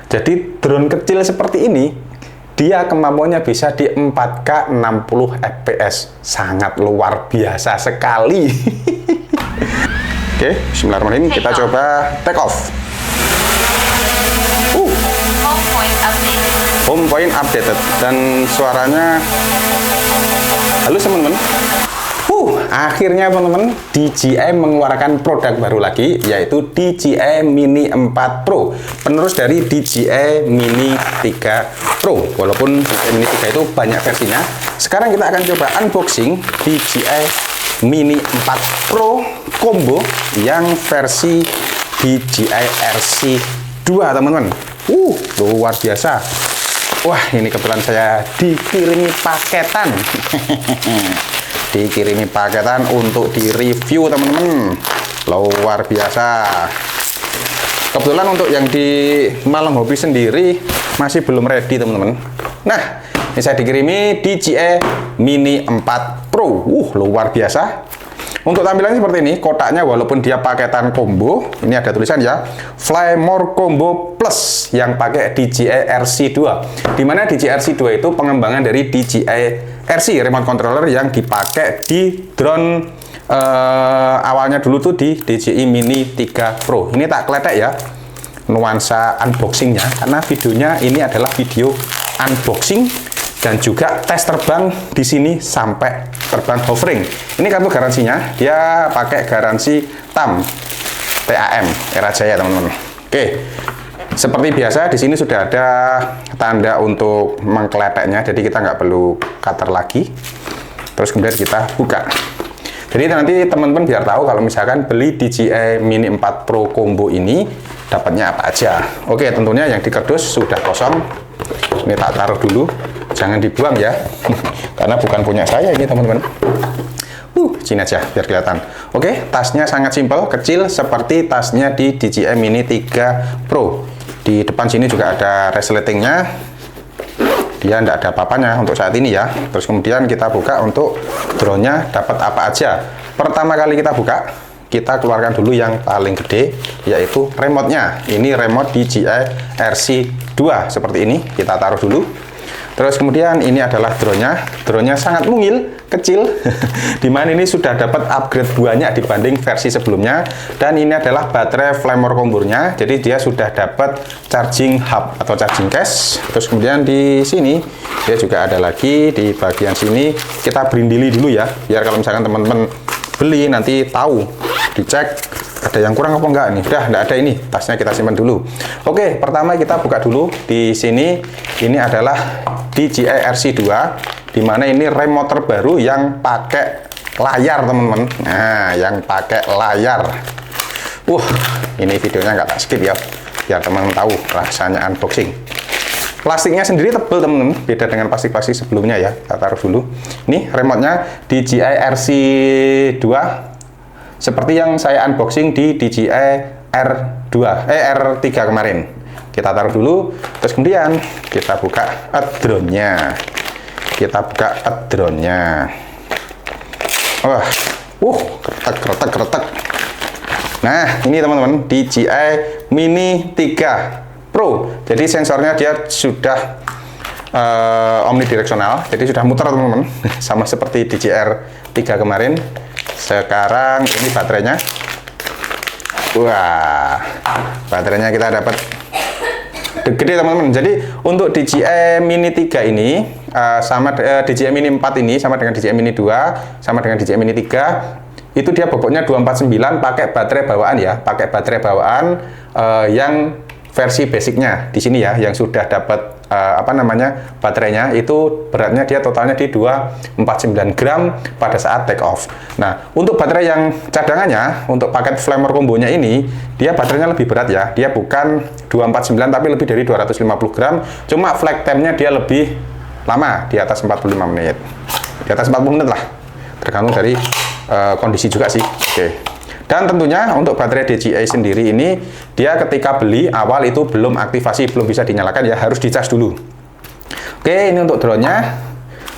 Jadi drone kecil seperti ini, dia kemampuannya bisa di 4K 60 fps. Sangat luar biasa sekali. Oke, bismillahirrahmanirrahim. Kita coba take off. Home point updated. Dan suaranya halus teman-teman. Akhirnya teman-teman, DJI mengeluarkan produk baru lagi, yaitu DJI Mini 4 Pro, penerus dari DJI Mini 3 Pro. Walaupun DJI Mini 3 itu banyak versinya, sekarang kita akan coba unboxing DJI Mini 4 Pro Combo yang versi DJI RC2 teman-teman. Luar biasa. Wah, ini kebetulan saya dikirimi paketan. Dikirimi paketan untuk di-review teman-teman. Luar biasa. Kebetulan untuk yang di Malang Hobi sendiri masih belum ready teman-teman. Nah, ini saya dikirimi DJI Mini 4 Pro. Luar biasa. Untuk tampilannya seperti ini, kotaknya walaupun dia paketan combo, ini ada tulisan ya, Fly More Combo Plus yang pakai DJI RC2. Dimana DJI RC2 itu pengembangan dari DJI RC remote controller yang dipakai di drone awalnya dulu tuh di DJI Mini 3 Pro. Ini tak kletek ya nuansa unboxingnya, karena videonya ini adalah video unboxing dan juga tes terbang di sini sampai terbang hovering. Ini kartu garansinya, dia pakai garansi TAM Era Jaya teman-teman. Oke. Seperti biasa, di sini sudah ada tanda untuk mengkleteknya, jadi kita nggak perlu cutter lagi. Terus kemudian kita buka. Jadi nanti teman-teman biar tahu kalau misalkan beli DJI Mini 4 Pro Combo ini dapatnya apa aja. Oke, tentunya yang di kardus sudah kosong. Ini tak taruh dulu, jangan dibuang ya, karena bukan punya saya ini teman-teman. Sini aja biar kelihatan. Oke, tasnya sangat simpel, kecil seperti tasnya di DJI Mini 3 Pro. Di depan sini juga ada resletingnya. Dia tidak ada apa-apanya untuk saat ini ya. Terus kemudian kita buka untuk drone-nya dapat apa aja. Pertama kali kita buka, kita keluarkan dulu yang paling gede, yaitu remote-nya. Ini remote DJI RC2 seperti ini. Kita taruh dulu. Terus kemudian ini adalah drone-nya. Drone-nya sangat mungil, kecil. Dimana ini sudah dapat upgrade banyak dibanding versi sebelumnya. Dan ini adalah baterai Flymore Combo-nya. Jadi dia sudah dapat charging hub atau charging case. Terus kemudian di sini dia juga ada lagi di bagian sini. Kita berindili dulu ya, biar kalau misalkan teman-teman beli nanti tahu, dicek ada yang kurang apa enggak nih. Udah enggak ada, ini tasnya kita simpan dulu. Oke, pertama kita buka dulu. Di sini ini adalah DJI RC2, dimana ini remote terbaru yang pakai layar teman-teman. Nah, yang pakai layar. Ini videonya nggak tak skip ya, biar teman-teman tahu rasanya unboxing. Plastiknya sendiri tebal teman-teman, beda dengan plastik-plastik sebelumnya ya. Kita taruh dulu. Ini remote-nya DJI RC2 seperti yang saya unboxing di DJI R3 kemarin. Kita taruh dulu, terus kemudian kita buka drone-nya. Kretek. Nah, ini teman-teman, DJI Mini 3 Pro. Jadi sensornya dia sudah omnidireksional, jadi sudah muter teman-teman. Sama seperti DJI R3 kemarin. Sekarang ini baterainya. Baterainya kita dapat gede teman-teman. Jadi untuk DJI Mini 3 ini sama DJI Mini 4 ini sama dengan DJI Mini 2 sama dengan DJI Mini 3 itu dia bobotnya 249, pakai baterai bawaan ya, pakai baterai bawaan yang versi basicnya di sini ya, yang sudah dapat baterainya itu beratnya dia totalnya di 249 gram pada saat take off. Nah, untuk baterai yang cadangannya untuk paket Flymore Combo-nya ini dia baterainya lebih berat ya, dia bukan 249 tapi lebih dari 250 gram, cuma flight time-nya dia lebih lama, di atas 45 menit, di atas 40 menit lah, tergantung dari kondisi juga sih. Dan tentunya untuk baterai DJI sendiri ini, dia ketika beli awal itu belum aktivasi, belum bisa dinyalakan ya, harus dicas dulu. Oke, ini untuk drone-nya.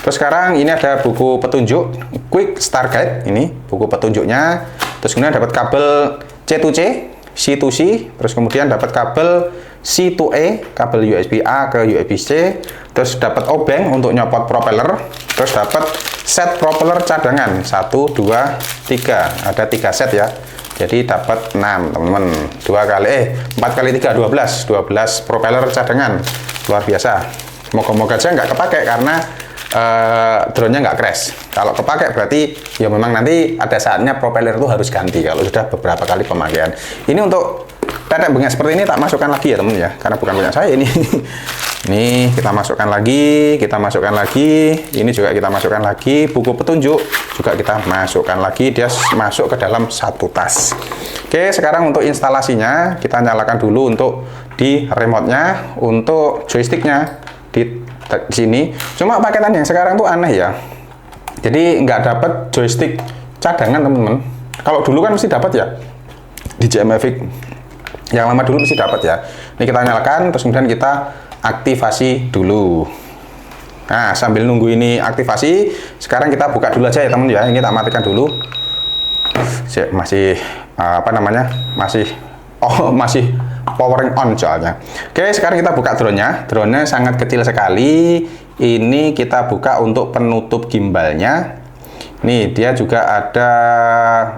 Terus sekarang ini ada buku petunjuk, Quick Start Guide, ini buku petunjuknya. Terus kemudian dapat kabel C2C, C2C, terus kemudian dapat kabel C to E, kabel USB A ke USB C, terus dapat obeng untuk nyopot propeller, terus dapat set propeller cadangan 1, 2, 3, ada 3 set ya. Jadi dapat 6 teman-teman, 4 kali 3 12 propeller cadangan, luar biasa. Moga-moga aja nggak kepake karena drone-nya nggak crash. Kalau kepake berarti ya memang nanti ada saatnya propeller itu harus ganti kalau sudah beberapa kali pemakaian. Ini untuk tetek bengek seperti ini tak masukkan lagi ya teman ya, karena bukan punya saya ini. Ini kita masukkan lagi, ini juga kita masukkan lagi, buku petunjuk juga kita masukkan lagi, dia masuk ke dalam satu tas. Oke, sekarang untuk instalasinya kita nyalakan dulu untuk di remote-nya, untuk joysticknya di sini. Cuma paketan yang sekarang tuh aneh ya, jadi nggak dapat joystick cadangan teman-teman. Kalau dulu kan mesti dapat ya, DJI Mavic yang lama dulu mesti dapat ya. Ini kita nyalakan, terus kemudian kita aktivasi dulu. Nah, sambil nunggu ini aktivasi, sekarang kita buka dulu aja ya teman ya. Ini tak matikan dulu. Masih masih powering on soalnya. Oke, sekarang kita buka drone-nya. Drone-nya sangat kecil sekali. Ini kita buka untuk penutup gimbalnya. Nih, dia juga ada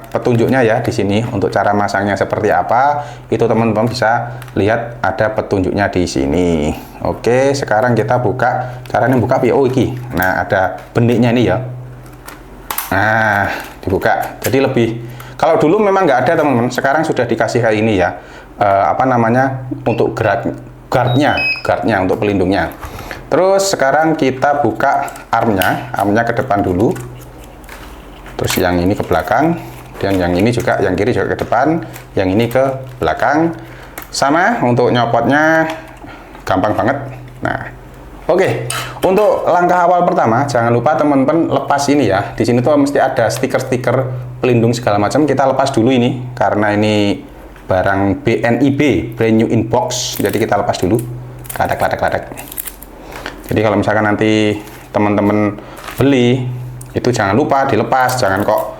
petunjuknya ya di sini untuk cara masangnya seperti apa. Itu teman-teman bisa lihat ada petunjuknya di sini. Oke, sekarang kita buka. Caranya buka PO iki. Nah, ada beniknya ini ya. Nah, dibuka. Jadi lebih, kalau dulu memang nggak ada teman-teman. Sekarang sudah dikasih kayak ini ya. Untuk guardnya untuk pelindungnya. Terus sekarang kita buka armnya ke depan dulu. Terus yang ini ke belakang, dan yang ini juga, yang kiri juga ke depan, yang ini ke belakang. Sama untuk nyopotnya gampang banget. Nah, oke. Untuk langkah awal pertama, jangan lupa teman-teman lepas ini ya. Di sini tuh mesti ada stiker-stiker pelindung segala macam. Kita lepas dulu ini karena ini barang BNIB, brand new in box. Jadi kita lepas dulu. Kladak. Jadi kalau misalkan nanti teman-teman beli, itu jangan lupa dilepas, jangan kok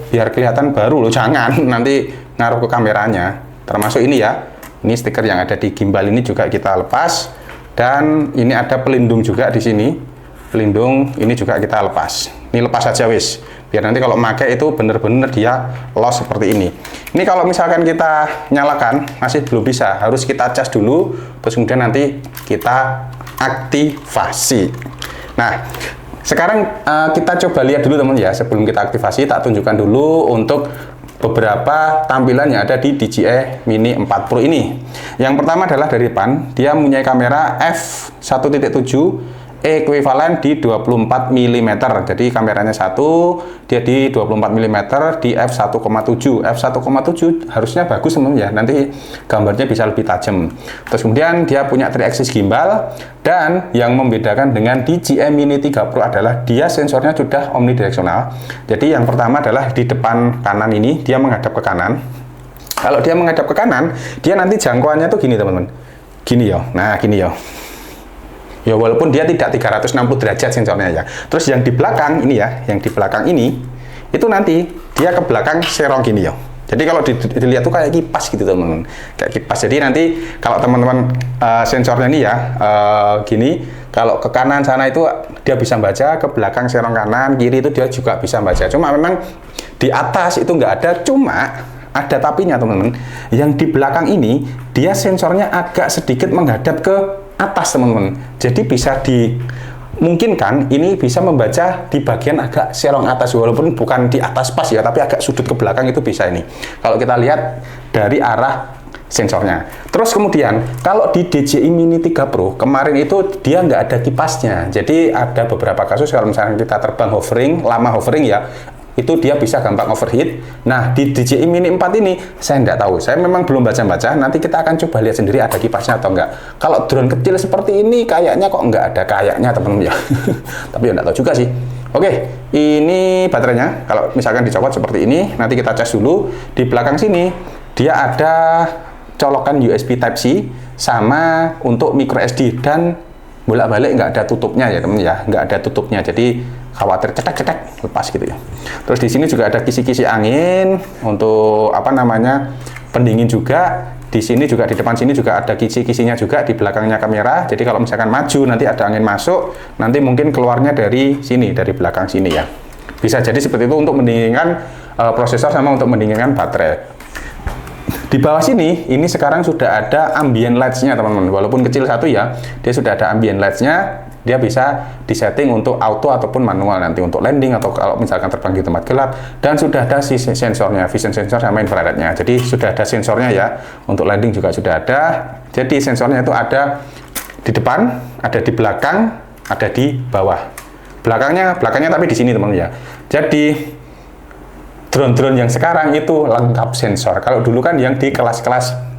biar kelihatan baru loh, jangan nanti ngaruh ke kameranya. Termasuk ini ya, ini stiker yang ada di gimbal ini juga kita lepas, dan ini ada pelindung juga di sini, pelindung ini juga kita lepas. Ini lepas aja wis, biar nanti kalau pakai itu bener-bener dia loss seperti ini. Ini kalau misalkan kita nyalakan masih belum bisa, harus kita cas dulu, terus kemudian nanti kita aktivasi. Nah, sekarang kita coba lihat dulu teman ya, sebelum kita aktivasi tak tunjukkan dulu untuk beberapa tampilan yang ada di DJI Mini 4 Pro ini. Yang pertama adalah dari depan, dia mempunyai kamera f1.7 ekuivalen di 24 mm. Jadi kameranya satu, dia di 24 mm di f1.7. f1.7 harusnya bagus teman ya, nanti gambarnya bisa lebih tajam. Terus kemudian dia punya 3-axis gimbal, dan yang membedakan dengan DJI Mini 3 Pro adalah dia sensornya sudah omnidireksional. Jadi yang pertama adalah di depan kanan ini dia menghadap ke kanan. Kalau dia menghadap ke kanan, dia nanti jangkauannya tuh gini teman-teman. Gini ya. Nah, gini ya. Ya walaupun dia tidak 360 derajat sensornya ya. Terus yang di belakang ini ya, yang di belakang ini itu nanti dia ke belakang serong gini ya. Jadi kalau dilihat tuh kayak kipas gitu teman-teman, kayak kipas. Jadi nanti kalau teman-teman sensornya ini ya gini, kalau ke kanan sana itu dia bisa baca, ke belakang serong kanan, kiri itu dia juga bisa baca. Cuma memang di atas itu nggak ada, cuma ada tapinya teman-teman. Yang di belakang ini dia sensornya agak sedikit menghadap ke atas teman-teman, jadi bisa dimungkinkan ini bisa membaca di bagian agak serong atas, walaupun bukan di atas pas ya, tapi agak sudut ke belakang itu bisa ini kalau kita lihat dari arah sensornya. Terus kemudian kalau di DJI Mini 3 Pro kemarin itu dia nggak ada kipasnya, jadi ada beberapa kasus kalau misalnya kita terbang lama hovering ya, itu dia bisa gampang overheat. Nah, di DJI Mini 4 ini saya nggak tahu, saya memang belum baca-baca, nanti kita akan coba lihat sendiri ada kipasnya atau enggak. Kalau drone kecil seperti ini kayaknya kok nggak ada, kayaknya teman-teman ya. Tapi ya nggak tahu juga sih. Oke, ini baterainya. Kalau misalkan dicopot seperti ini, nanti kita cas dulu. Di belakang sini dia ada colokan USB Type-C sama untuk micro SD, dan bolak-balik nggak ada tutupnya ya teman ya, nggak ada tutupnya, jadi khawatir cetek lepas gitu ya. Terus di sini juga ada kisi-kisi angin untuk pendingin juga. di sini juga, di depan sini juga ada kisi-kisinya juga di belakangnya kamera. Jadi kalau misalkan maju nanti ada angin masuk, nanti mungkin keluarnya dari sini, dari belakang sini ya. Bisa jadi seperti itu untuk mendinginkan prosesor sama untuk mendinginkan baterai. Di bawah sini, ini sekarang sudah ada ambient lights-nya teman-teman. Walaupun kecil satu ya, dia sudah ada ambient lights-nya. Dia bisa disetting untuk auto ataupun manual nanti untuk landing atau kalau misalkan terbang di tempat gelap. Dan sudah ada si sensornya, vision sensor sama infrarednya. Jadi sudah ada sensornya ya. Untuk landing juga sudah ada. Jadi sensornya itu ada di depan, ada di belakang, ada di bawah. Belakangnya tapi di sini teman-teman ya. Jadi drone-drone yang sekarang itu lengkap sensor. Kalau dulu kan yang di kelas-kelas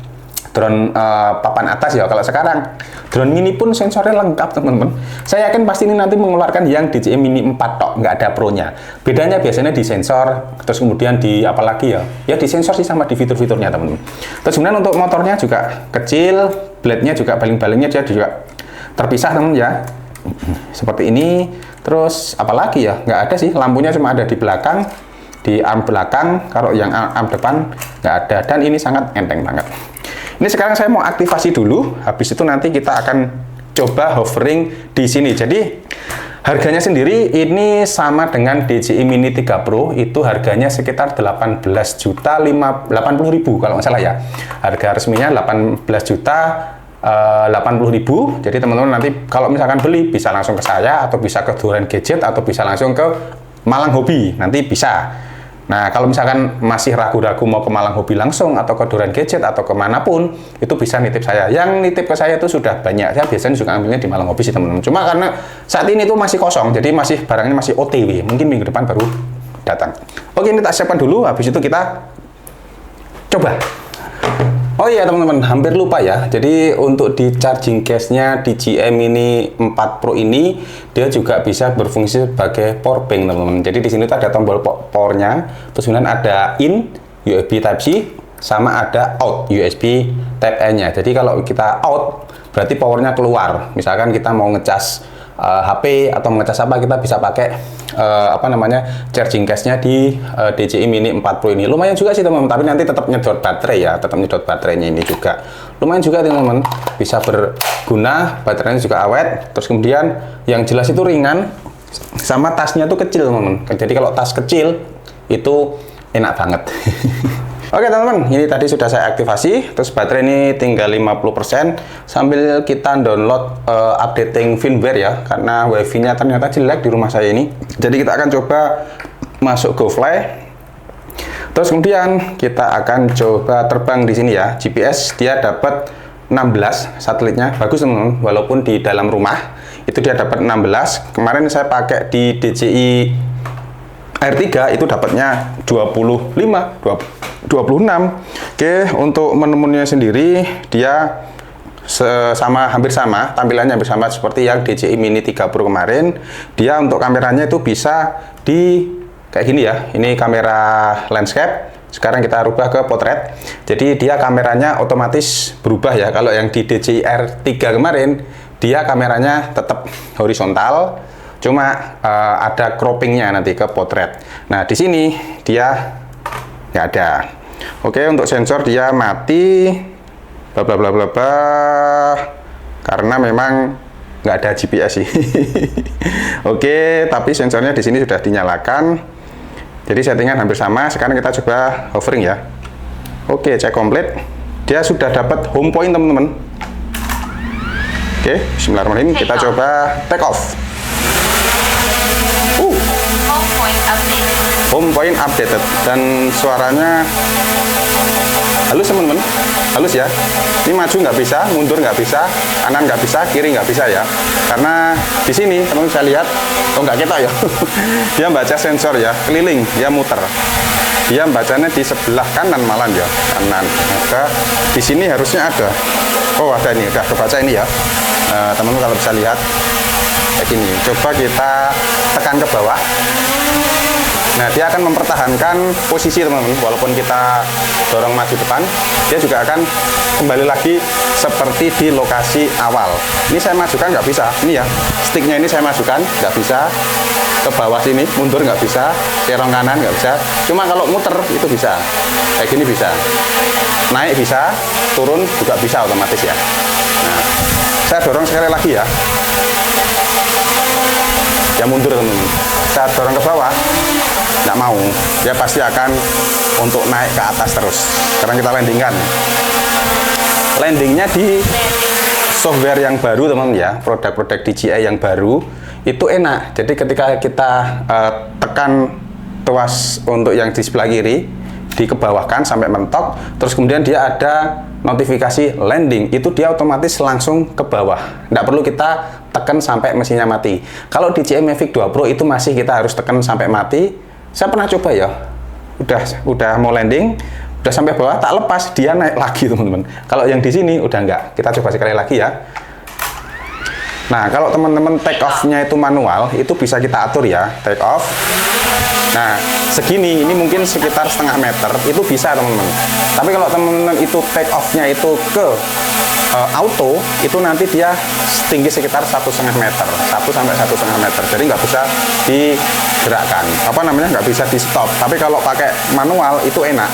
drone papan atas ya. Kalau sekarang drone mini pun sensornya lengkap teman-teman. Saya yakin pasti ini nanti mengeluarkan yang DJI Mini 4 tok, nggak ada Pro-nya. Bedanya biasanya di sensor, terus kemudian di apalagi ya? Ya di sensor sih sama di fitur-fiturnya teman-teman. Terus kemudian untuk motornya juga kecil, blade-nya juga baling-balingnya dia juga terpisah teman-teman ya. Seperti ini. Terus apalagi ya? Nggak ada sih. Lampunya cuma ada di belakang, di arm belakang. Kalau yang arm depan nggak ada. Dan ini sangat enteng banget. Ini sekarang saya mau aktivasi dulu, habis itu nanti kita akan coba hovering di sini. Jadi harganya sendiri ini sama dengan DJI Mini 3 Pro, itu harganya sekitar 18.080.000 kalau nggak salah ya. Harga resminya 18.080.000. Jadi teman-teman nanti kalau misalkan beli bisa langsung ke saya atau bisa ke Duren Gadget atau bisa langsung ke Malang Hobi, nanti bisa. Nah, kalau misalkan masih ragu-ragu mau ke Malang Hobi langsung atau ke Duren Gadget atau kemanapun, itu bisa nitip saya. Yang nitip ke saya itu sudah banyak. Saya biasanya juga ambilnya di Malang Hobi sih teman-teman. Cuma karena saat ini itu masih kosong, jadi barangnya masih OTW. Mungkin minggu depan baru datang. Oke, ini tak siapkan dulu. Habis itu kita coba. Oh iya teman-teman, hampir lupa ya. Jadi untuk di charging case-nya DJI Mini 4 Pro ini, dia juga bisa berfungsi sebagai power bank teman-teman. Jadi di sini tuh ada tombol powernya, terus kemudian ada in USB Type C, sama ada out USB Type A-nya. Jadi kalau kita out, berarti powernya keluar. Misalkan kita mau ngecas HP atau ngecas apa, kita bisa pakai charging case-nya di DJI Mini 4 Pro ini. Lumayan juga sih teman-teman, tapi nanti tetap nyedot baterai ya, tetap nyedot baterainya ini juga. Lumayan juga teman-teman, bisa berguna, baterainya juga awet. Terus kemudian yang jelas itu ringan, sama tasnya tuh kecil teman-teman. Jadi kalau tas kecil itu enak banget. Oke teman-teman, ini tadi sudah saya aktivasi, terus baterai ini tinggal 50% sambil kita download updating firmware ya, karena wifi-nya ternyata jelek di rumah saya ini. Jadi kita akan coba masuk GoFly. Terus kemudian kita akan coba terbang di sini ya. GPS dia dapat 16 satelitnya, bagus teman-teman, walaupun di dalam rumah itu dia dapat 16. Kemarin saya pakai di DJI R3 itu dapatnya 26. Oke, untuk menu-menunya sendiri dia hampir sama, tampilannya hampir sama seperti yang DJI Mini 3 Pro kemarin. Dia untuk kameranya itu bisa kayak gini ya. Ini kamera landscape. Sekarang kita rubah ke potret. Jadi dia kameranya otomatis berubah ya. Kalau yang di DJI R3 kemarin, dia kameranya tetap horizontal. Cuma ada croppingnya nanti ke potret. Nah di sini dia nggak ada. Oke, untuk sensor dia mati, bla bla bla bla bla, karena memang nggak ada GPS sih. Oke, tapi sensornya di sini sudah dinyalakan. Jadi settingan hampir sama. Sekarang kita coba hovering ya. Oke, cek komplit. Dia sudah dapat home point teman-teman. Oke, bismillahirrahmanirrahim. Kita coba take off. Home point updated dan suaranya halus teman-teman, halus ya. Ini maju nggak bisa, mundur nggak bisa, kanan nggak bisa, kiri nggak bisa ya. Karena di sini teman-teman bisa lihat, nggak ketok ya. Dia baca sensor ya, keliling, dia muter. Dia bacanya di sebelah kanan malah ya, kanan. Maka di sini harusnya ada. Oh ada ini, udah kebaca ini ya. Teman-teman kalau bisa lihat kayak gini. Coba kita tekan ke bawah. Nah, dia akan mempertahankan posisi teman-teman, walaupun kita dorong maju depan, dia juga akan kembali lagi seperti di lokasi awal. Ini saya majukan nggak bisa, ini ya, sticknya ini saya majukan nggak bisa, ke bawah sini mundur nggak bisa, serong kanan nggak bisa, cuma kalau muter itu bisa, kayak gini bisa, naik bisa, turun juga bisa otomatis ya. Nah, saya dorong sekali lagi ya, ya mundur teman-teman, saya dorong ke bawah, nggak mau, dia pasti akan untuk naik ke atas terus. Sekarang kita landingkan, landingnya di software yang baru teman-teman ya, produk-produk DJI yang baru itu enak. Jadi ketika kita tekan tuas untuk yang di sebelah kiri, dikebawahkan sampai mentok, terus kemudian dia ada notifikasi landing, itu dia otomatis langsung ke bawah, nggak perlu kita tekan sampai mesinnya mati. Kalau DJI Mavic 2 Pro itu masih kita harus tekan sampai mati. Saya pernah coba ya, udah mau landing, udah sampai bawah, tak lepas, dia naik lagi teman-teman. Kalau yang di sini udah enggak, kita coba sekali lagi ya. Nah, kalau teman-teman take off-nya itu manual, itu bisa kita atur ya, take off. Nah, segini, ini mungkin sekitar setengah meter, itu bisa teman-teman. Tapi kalau teman-teman itu take off-nya itu ke auto, itu nanti dia tinggi sekitar 1,5 meter, 1 sampai 1,5 meter. Jadi nggak bisa digerakkan, nggak bisa di stop. Tapi kalau pakai manual itu enak.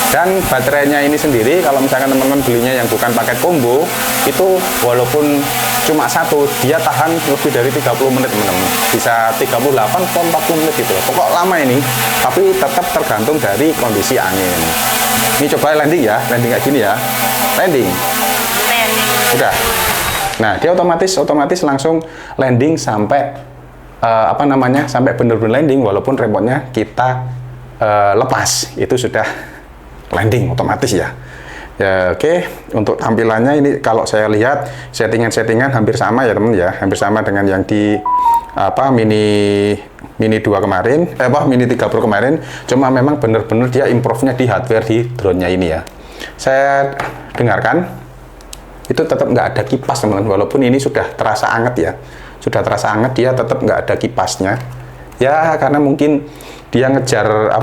Dan baterainya ini sendiri, kalau misalkan teman-teman belinya yang bukan paket combo, itu walaupun cuma satu, dia tahan lebih dari 30 menit teman-teman. Bisa 38 atau 40 menit gitu loh. Pokok lama ini, tapi tetap tergantung dari kondisi angin. Ini coba landing ya, landing kayak gini ya. Landing. Udah. Nah, dia otomatis langsung landing sampai sampai benar-benar landing, walaupun remote-nya kita lepas. Itu sudah landing otomatis ya. Ya, oke. Untuk tampilannya ini kalau saya lihat settingan hampir sama ya teman ya, hampir sama dengan yang di Mini 2 kemarin, Mini 3 Pro kemarin. Cuma memang benar-benar dia improve-nya di hardware di drone-nya ini ya. Saya dengarkan itu tetap nggak ada kipas teman-teman, walaupun ini sudah terasa anget ya, sudah terasa anget, dia tetap nggak ada kipasnya ya, karena mungkin dia ngejar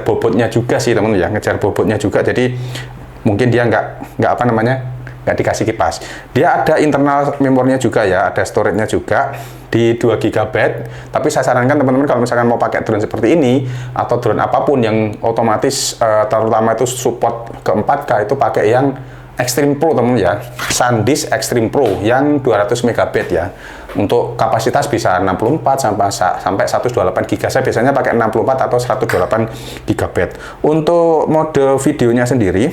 bobotnya juga sih teman-teman ya, ngejar bobotnya juga, jadi mungkin dia nggak dikasih kipas. Dia ada internal memorinya juga ya, ada storage-nya juga di 2 GB. Tapi saya sarankan teman-teman kalau misalkan mau pakai drone seperti ini atau drone apapun yang otomatis terutama itu support ke 4K, itu pakai yang Extreme Pro teman ya, SanDisk Extreme Pro yang 200 MB ya. Untuk kapasitas bisa 64 sampai 128 GB. Saya biasanya pakai 64 atau 128 GB. Untuk mode videonya sendiri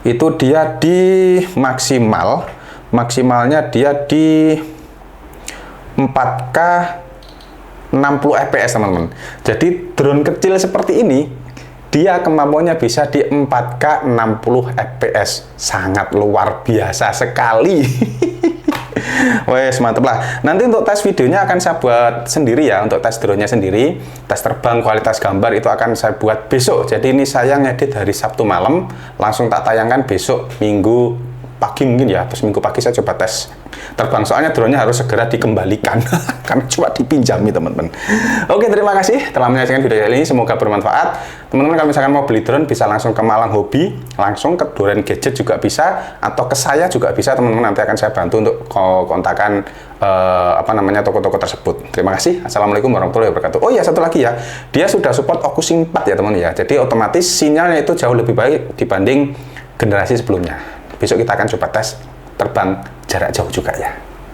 itu dia di maksimalnya dia di 4K 60 fps teman-teman. Jadi drone kecil seperti ini dia kemampuannya bisa di 4K 60 fps, sangat luar biasa sekali. Wes, mantep lah. Nanti untuk tes videonya akan saya buat sendiri ya, untuk tes drone-nya sendiri, tes terbang, kualitas gambar itu akan saya buat besok. Jadi ini saya ngedit hari Sabtu malam, langsung tak tayangkan besok Minggu pagi mungkin ya, terus Minggu pagi saya coba tes terbang, soalnya drone-nya harus segera dikembalikan karena cuma dipinjami teman-teman. Oke, terima kasih telah menyaksikan video kali ini, semoga bermanfaat. Teman-teman kalau misalkan mau beli drone bisa langsung ke Malang Hobi, langsung ke Duren Gadget juga bisa, atau ke saya juga bisa teman-teman, nanti akan saya bantu untuk kontakan toko-toko tersebut. Terima kasih. Assalamualaikum warahmatullahi wabarakatuh. Oh iya, satu lagi ya, dia sudah support OcuSync 4 ya teman ya, jadi otomatis sinyalnya itu jauh lebih baik dibanding generasi sebelumnya. Besok kita akan coba tes terbang jarak jauh juga ya.